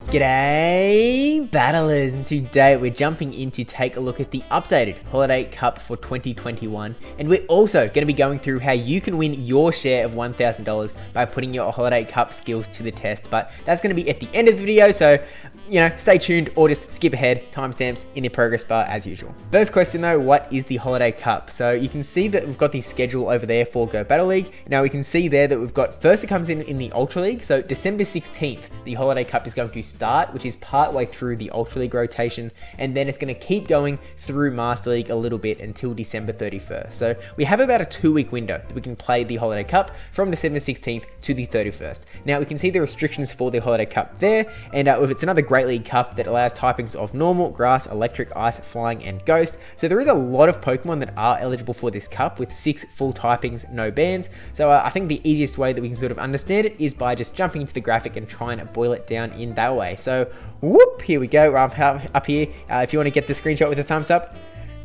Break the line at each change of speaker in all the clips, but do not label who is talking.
G'day battlers, and today we're jumping in to take a look at the updated Holiday Cup for 2021, and we're also going to be going through how you can win your share of $1,000 by putting your Holiday Cup skills to the test. But that's going to be at the end of the video, so stay tuned or just skip ahead. Timestamps in the progress bar as usual. First question though, what is the Holiday Cup? So you can see that we've got the schedule over there for Go Battle League. Now we can see there that we've got, first it comes in the Ultra League. So December 16th, the Holiday Cup is going to start, which is part way through the Ultra League rotation. And then it's going to keep going through Master League a little bit until December 31st. So we have about a 2-week window that we can play the Holiday Cup from December 16th to the 31st. Now we can see the restrictions for the Holiday Cup there. And if it's another Great League Cup that allows typings of normal, grass, electric, ice, flying, and ghost. So there is a lot of Pokemon that are eligible for this cup with 6 full typings, no bans. So I think the easiest way that we can sort of understand it is by just jumping into the graphic and trying to boil it down in that way. So whoop, here we go. Up here, if you want to get the screenshot with a thumbs up.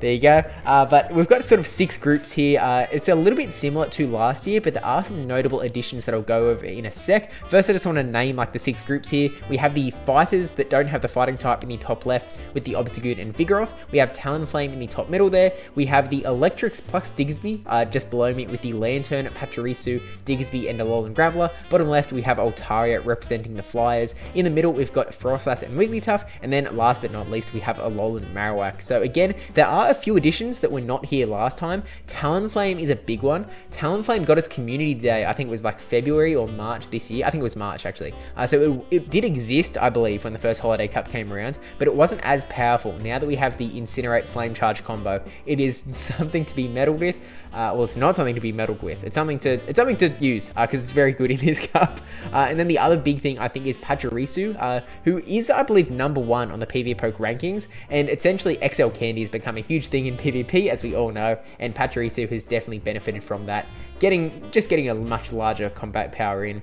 There you go. But we've got sort of 6 groups here. It's a little bit similar to last year, but there are some notable additions that I'll go over in a sec. First, I just want to name like the 6 groups here. We have the fighters that don't have the fighting type in the top left with the Obstagoon and Vigoroth. We have Talonflame in the top middle there. We have the Electrics plus Diggersby just below me with the Lantern, Pachirisu, Diggersby, and Alolan Graveler. Bottom left, we have Altaria representing the Fliers. In the middle, we've got Froslass and Wigglytuff. And then last but not least, we have Alolan Marowak. So again, there are a few additions that were not here last time. Talonflame is a big one. Talonflame got its community day, I think it was like February or March this year. I think it was March actually. So it did exist, I believe, when the first Holiday Cup came around, but it wasn't as powerful. Now that we have the Incinerate Flame Charge combo, it is something to be meddled with. Well, it's not something to be meddled with. It's something to use because it's very good in this cup. And then the other big thing I think is Pachirisu, who is, I believe, #1 on the PvP Poke rankings, and essentially XL Candy has become a huge thing in PvP, as we all know, and Pachirisu has definitely benefited from that, just getting a much larger combat power in.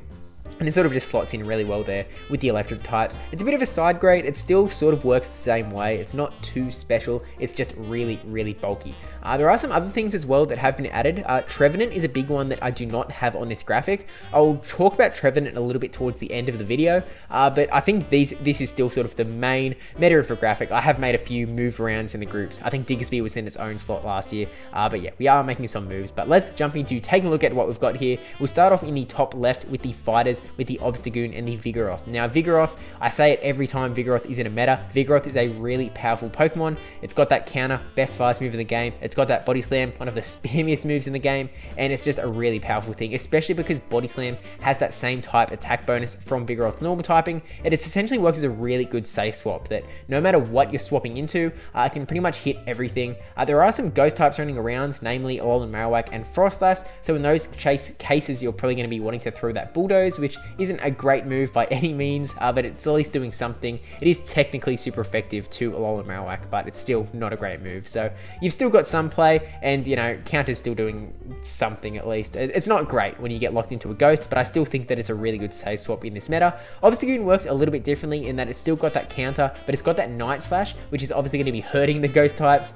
And it sort of just slots in really well there with the electric types. It's a bit of a side grade. It still sort of works the same way. It's not too special. It's just really, really bulky. There are some other things as well that have been added. Trevenant is a big one that I do not have on this graphic. I'll talk about Trevenant a little bit towards the end of the video, but I think this is still sort of the main meta of a graphic. I have made a few move arounds in the groups. I think Diggersby was in its own slot last year, but yeah, we are making some moves. But let's jump into taking a look at what we've got here. We'll start off in the top left with the fighters, with the Obstagoon and the Vigoroth. Now Vigoroth, I say it every time Vigoroth is in a meta, Vigoroth is a really powerful Pokemon. It's got that counter, best fast move in the game. It's got that Body Slam, one of the spammiest moves in the game, and it's just a really powerful thing, especially because Body Slam has that same type attack bonus from Vigoroth's normal typing, and it essentially works as a really good safe swap that no matter what you're swapping into, it can pretty much hit everything. There are some ghost types running around, namely Alolan Marowak and Froslass, so in those cases you're probably going to be wanting to throw that Bulldoze, which isn't a great move by any means, but it's at least doing something. It is technically super effective to Alolan Marowak, but it's still not a great move. So you've still got some play, and counter's still doing something at least. It's not great when you get locked into a ghost, but I still think that it's a really good safe swap in this meta. Obstagoon works a little bit differently in that it's still got that counter, but it's got that Night Slash, which is obviously going to be hurting the ghost types.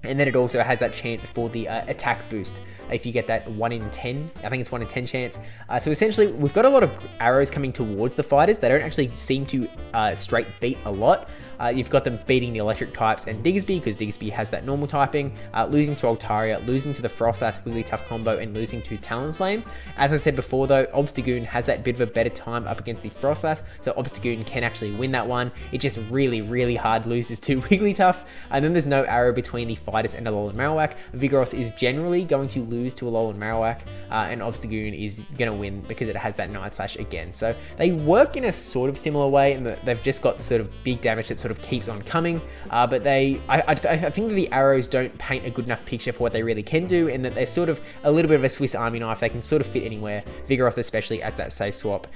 And then it also has that chance for the attack boost. If you get that 1 in 10, I think it's 1 in 10 chance. So essentially, we've got a lot of arrows coming towards the fighters. They don't actually seem to straight beat a lot. You've got them beating the electric types and Diggersby, because Diggersby has that normal typing, losing to Altaria, losing to the Froslass Wigglytuff combo, and losing to Talonflame. As I said before though, Obstagoon has that bit of a better time up against the Froslass, so Obstagoon can actually win that one. It just really, really hard loses to Wigglytuff. And then there's no arrow between the fighters and Alolan Marowak. Vigoroth is generally going to lose to Alolan Marowak, and Obstagoon is going to win because it has that Night Slash again. So they work in a sort of similar way in that they've just got the sort of big damage that sort of keeps on coming, but I think that the arrows don't paint a good enough picture for what they really can do, and that they're sort of a little bit of a Swiss Army knife. They can sort of fit anywhere. Vigoroth especially as that safe swap.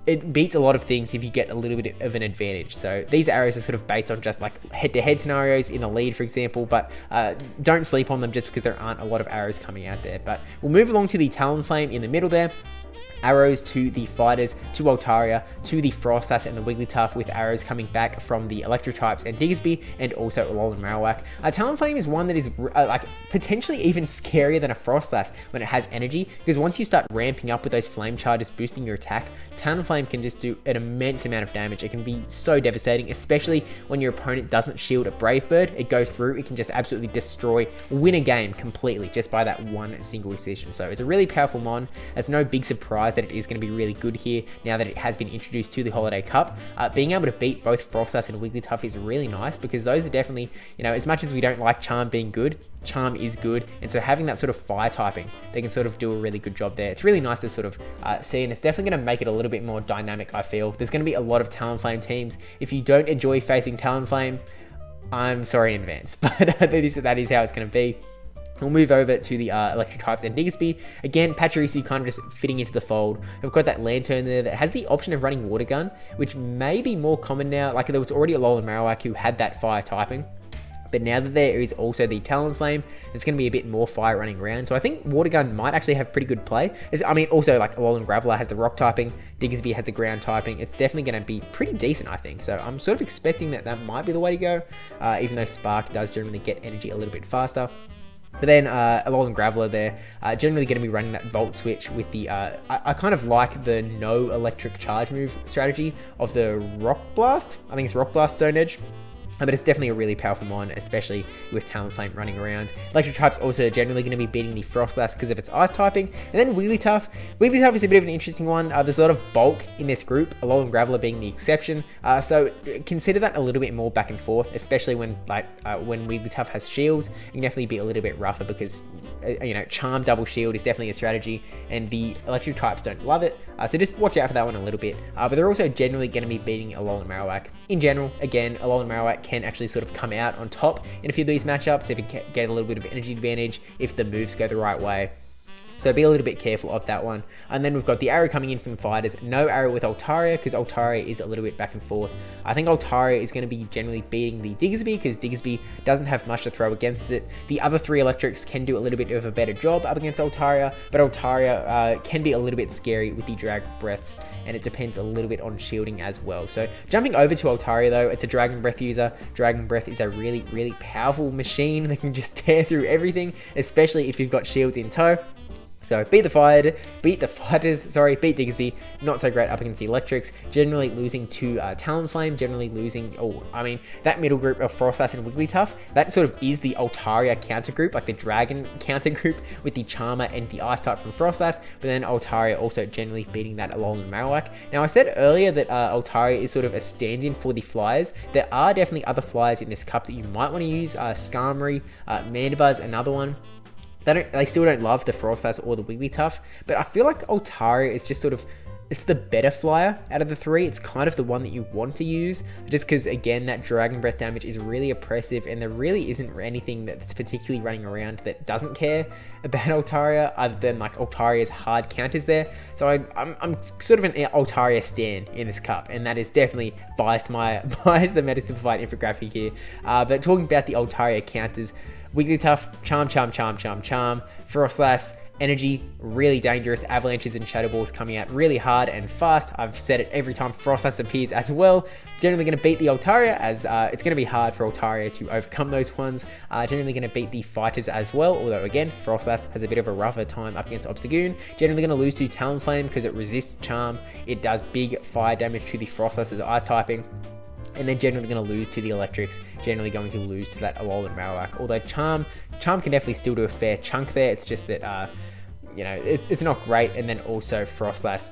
It beats a lot of things if you get a little bit of an advantage. So these arrows are sort of based on just like head-to-head scenarios in the lead, for example, but don't sleep on them just because there aren't a lot of arrows coming out there. But we'll move along to the Talonflame in the middle there. arrows to the fighters, to Altaria, to the Froslass and the Wigglytuff, with arrows coming back from the electric types and Diggersby, and also Alolan Marowak. Talonflame is one that is like potentially even scarier than a Froslass when it has energy, because once you start ramping up with those flame charges boosting your attack, Talonflame can just do an immense amount of damage. It can be so devastating, especially when your opponent doesn't shield a Brave Bird. It goes through, it can just absolutely destroy, win a game completely just by that one single decision. So it's a really powerful mon. It's no big surprise that it is going to be really good here now that it has been introduced to the Holiday Cup. Being able to beat both Froslass and Wigglytuff is really nice, because those are definitely, you know, as much as we don't like Charm being good, Charm is good, and so having that sort of fire typing, they can sort of do a really good job there. It's really nice to sort of see, and it's definitely going to make it a little bit more dynamic, I feel. There's going to be a lot of Talonflame teams. If you don't enjoy facing Talonflame, I'm sorry in advance, but that is how it's going to be. We'll move over to the electric types and Diggersby. Again, Pachirisu kind of just fitting into the fold. We've got that Lantern there that has the option of running Water Gun, which may be more common now. Like, there was already a Alolan Marowak who had that fire typing, but now that there is also the Talonflame, there's going to be a bit more fire running around. So I think Water Gun might actually have pretty good play. I mean, also, like, Alolan Graveler has the rock typing, Diggersby has the ground typing. It's definitely going to be pretty decent, I think. So I'm sort of expecting that might be the way to go, even though Spark does generally get energy a little bit faster. But then Alolan Graveler there, generally going to be running that Volt Switch with the, I kind of like the no electric charge move strategy of the Rock Blast. I think it's Rock Blast Stone Edge. But it's definitely a really powerful mon, especially with Talonflame running around. Electric type's also generally going to be beating the Froslass because of its ice typing. And then Wigglytuff. Wigglytuff is a bit of an interesting one. There's a lot of bulk in this group, Alolan Graveler being the exception. So consider that a little bit more back and forth, especially when when Wigglytuff has shields. It can definitely be a little bit rougher because, you know, Charm double shield is definitely a strategy, and the electric types don't love it. So just watch out for that one a little bit. But they're also generally going to be beating Alolan Marowak. In general, again, Alolan Marowak can actually sort of come out on top in a few of these matchups if it can get a little bit of energy advantage, if the moves go the right way. So be a little bit careful of that one. And then we've got the arrow coming in from the fighters. No arrow with Altaria, because Altaria is a little bit back and forth. I think Altaria is going to be generally beating the Diggersby, because Diggersby doesn't have much to throw against it. The other three electrics can do a little bit of a better job up against Altaria, but Altaria can be a little bit scary with the Dragon Breaths, and it depends a little bit on shielding as well. So jumping over to Altaria though, it's a Dragon Breath user. Dragon Breath is a really, really powerful machine that can just tear through everything, especially if you've got shields in tow. So beat Diggersby, not so great up against the electrics, generally losing to Talonflame, generally losing, that middle group of Froslass and Wigglytuff, that sort of is the Altaria counter group, like the Dragon counter group with the Charmer and the Ice type from Froslass, but then Altaria also generally beating that Alolan Marowak. Now I said earlier that Altaria is sort of a stand-in for the Fliers. There are definitely other Fliers in this cup that you might want to use, Skarmory, Mandibuzz, another one. They still don't love the Froslass or the Wigglytuff, but I feel like Altaria is just sort of, it's the better flyer out of the three. It's kind of the one that you want to use, just because, again, that Dragon Breath damage is really oppressive, and there really isn't anything that's particularly running around that doesn't care about Altaria, other than like Altaria's hard counters there. So I'm sort of an Altaria stan in this cup, and that is definitely biased the Meta Simplified infographic here. But talking about the Altaria counters, Wigglytuff, Charm, Froslass, Energy, really dangerous, Avalanches and Shadow Balls coming out really hard and fast. I've said it every time Froslass appears as well. Generally going to beat the Altaria, as it's going to be hard for Altaria to overcome those ones. Generally going to beat the fighters as well, although again, Froslass has a bit of a rougher time up against Obstagoon. Generally going to lose to Talonflame because it resists Charm. It does big fire damage to the Froslass as Ice typing. And then generally going to lose to the electrics, generally going to lose to that Alolan Marowak. Although Charm can definitely still do a fair chunk there. It's just that, it's not great. And then also Froslass,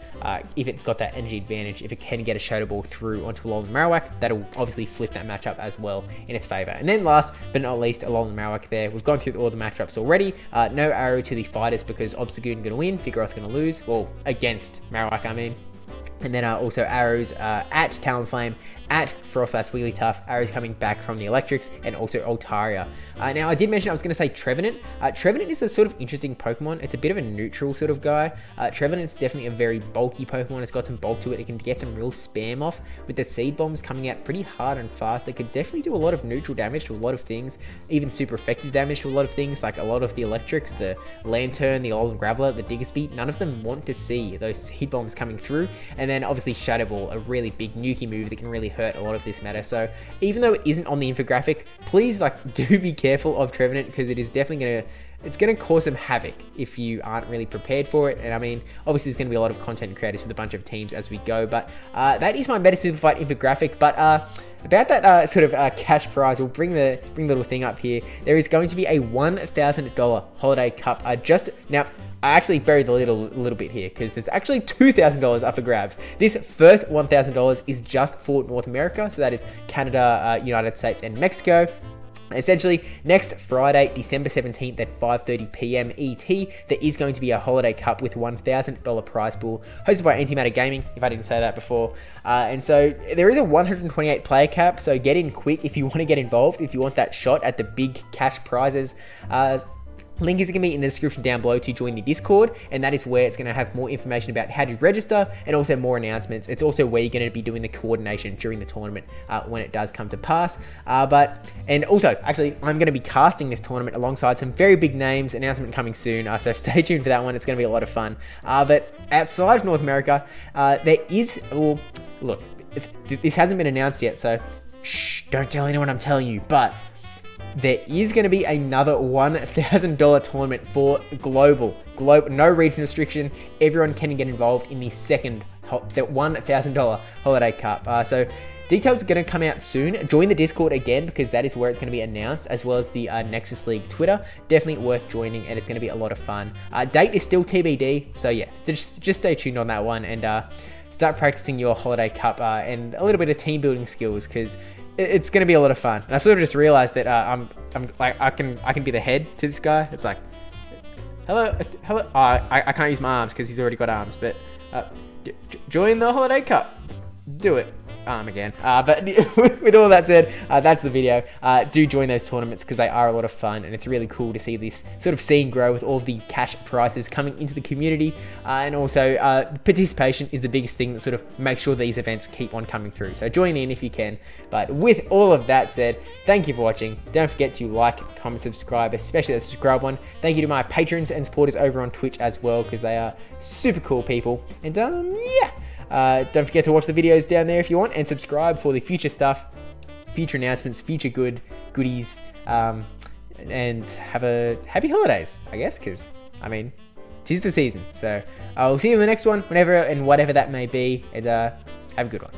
if it's got that energy advantage, if it can get a Shadow Ball through onto Alolan Marowak, that'll obviously flip that matchup as well in its favor. And then last but not least, Alolan Marowak there. We've gone through all the matchups already. No arrow to the fighters because Obstagoon going to win, Figure going to lose. Well, against Marowak, I mean. And then also arrows at Talonflame, at Froslass, Wigglytuff, arrows coming back from the electrics, and also Altaria. Now, I did mention I was going to say Trevenant. Trevenant is a sort of interesting Pokemon. It's a bit of a neutral sort of guy. Trevenant's definitely a very bulky Pokemon. It's got some bulk to it. It can get some real spam off with the seed bombs coming out pretty hard and fast. It could definitely do a lot of neutral damage to a lot of things, even super effective damage to a lot of things, like a lot of the electrics, the Lantern, the Alolan Graveler, the Diggersby. None of them want to see those seed bombs coming through. And then obviously Shadow Ball, a really big nuky move that can really hurt a lot of this meta. So even though it isn't on the infographic, please do be careful of Trevenant, because it is definitely gonna cause some havoc if you aren't really prepared for it. And I mean, obviously there's gonna be a lot of content creators with a bunch of teams as we go, but that is my Meta Simplified infographic. But about that sort of cash prize, we'll bring the little thing up here. There is going to be a $1,000 holiday cup. Just now, I actually buried the little bit here, because there's actually $2,000 up for grabs. This first $1,000 is just for North America, so that is Canada, United States, and Mexico. Essentially, next Friday, December 17th at 5:30 PM ET, there is going to be a holiday cup with $1,000 prize pool hosted by Antimatter Gaming, if I didn't say that before. And so there is a 128 player cap, so get in quick if you want to get involved, if you want that shot at the big cash prizes. Link is going to be in the description down below to join the Discord, and that is where it's going to have more information about how to register and also more announcements. It's also where you're going to be doing the coordination during the tournament when it does come to pass. And also, actually, I'm going to be casting this tournament alongside some very big names, announcement coming soon, so stay tuned for that one. It's going to be a lot of fun. But outside of North America, there is, well, look, this hasn't been announced yet, so shh, don't tell anyone I'm telling you, but there is going to be another $1,000 tournament for global, no region restriction. Everyone can get involved in the $1,000 holiday cup. So details are going to come out soon. Join the Discord again, because that is where it's going to be announced, as well as the Nexus League Twitter. Definitely worth joining, and it's going to be a lot of fun. Date is still TBD, so yeah, just stay tuned on that one, and start practicing your holiday cup and a little bit of team building skills, because it's going to be a lot of fun. And I sort of just realized that I'm like, I can be the head to this guy. It's like, hello. Oh, I can't use my arms because he's already got arms, but join the holiday cup. Do it. Again. But with all that said, that's the video. Do join those tournaments, because they are a lot of fun, and it's really cool to see this sort of scene grow with all of the cash prizes coming into the community. And also, participation is the biggest thing that sort of makes sure these events keep on coming through. So join in if you can. But with all of that said, thank you for watching. Don't forget to like, comment, subscribe, especially the subscribe one. Thank you to my patrons and supporters over on Twitch as well, because they are super cool people. And yeah. Don't forget to watch the videos down there if you want, and subscribe for the future stuff, future announcements, future goodies, and have a happy holidays, I guess, because, I mean, 'tis the season. So I'll see you in the next one, whenever and whatever that may be, and have a good one.